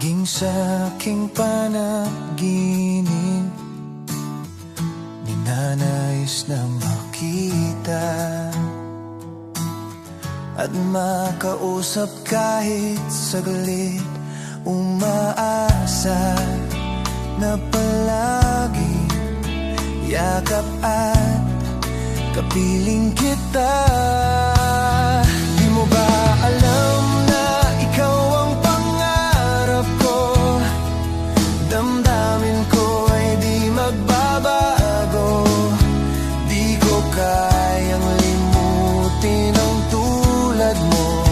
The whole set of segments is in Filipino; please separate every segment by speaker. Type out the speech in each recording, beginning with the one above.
Speaker 1: Laging sa'king panaginip, ninanais na makita at makausap kahit saglit. Umaasa na palagi yakap at kapiling kita. Di mo ba alam na ikaw ang pangarap ko? Damdamin ko ay di magbabago. Di ko kayang limutin ang tulad mo.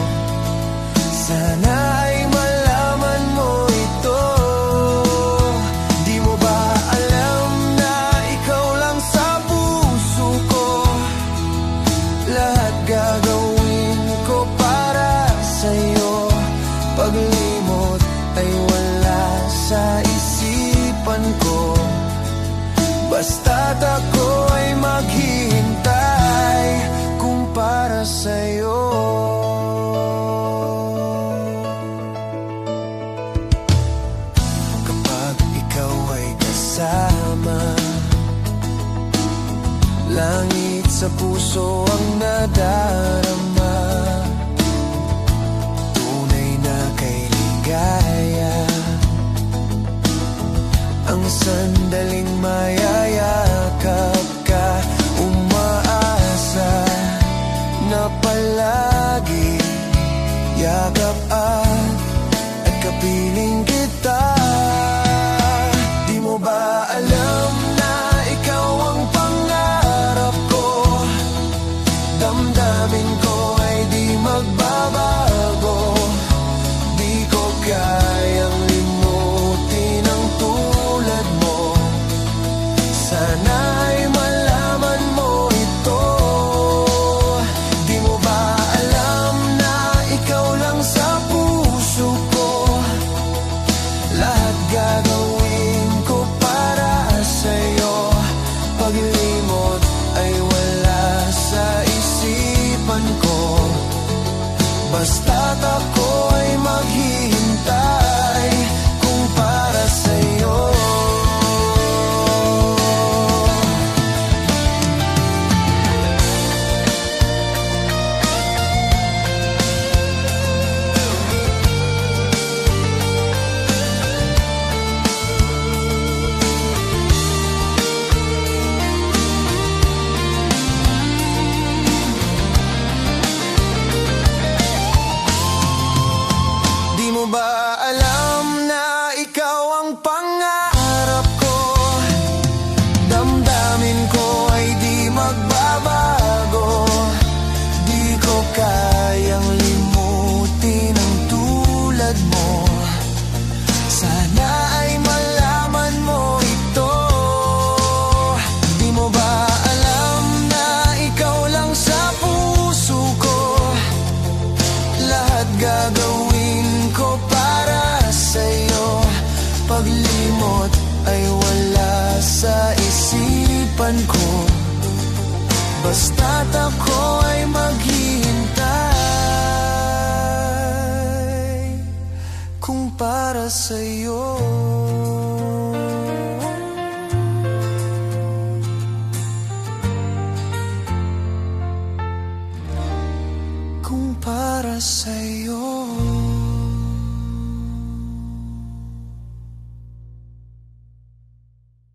Speaker 1: Sana ay malaman mo ito. Di mo ba alam na ikaw lang sa puso ko? Lahat gagawin ko para sa'yo. Paglimot ay wala sa isipan ko. Basta't ako ay maghihintay kung para sa'yo. Kapag ikaw ay kasama, langit sa puso ang nadarama. Tunay na kay ligaya ang sandaling mayayakap ka. Umaasa na palagi yakap at kapiling kita. Di mo ba alam na ikaw ang pangarap ko? Damdamin ko ay di magbabago. Di ko kayang limutin ang tulad mo. Sana ay malaman mo ito. Di mo ba alam na ikaw lang sa puso ko? Lahat gagawin ko para sa'yo. Paglimot ay wala sa isipan ko. Basta't ako ay maghihintay kung para sa'yo. Di mo ba alam na ikaw ang pangarap ko? Damdamin ko ay di magbabago. Di ko kayang limutin ang tulad mo. Sana ay malaman mo ito. Di mo ba alam na ikaw lang sa puso ko? Lahat gagawin ko para sa'yo. Paglimot ay wala sa isipan ko. Basta't ako ay maghihintay kung para sa'yo. Kung para sa'yo.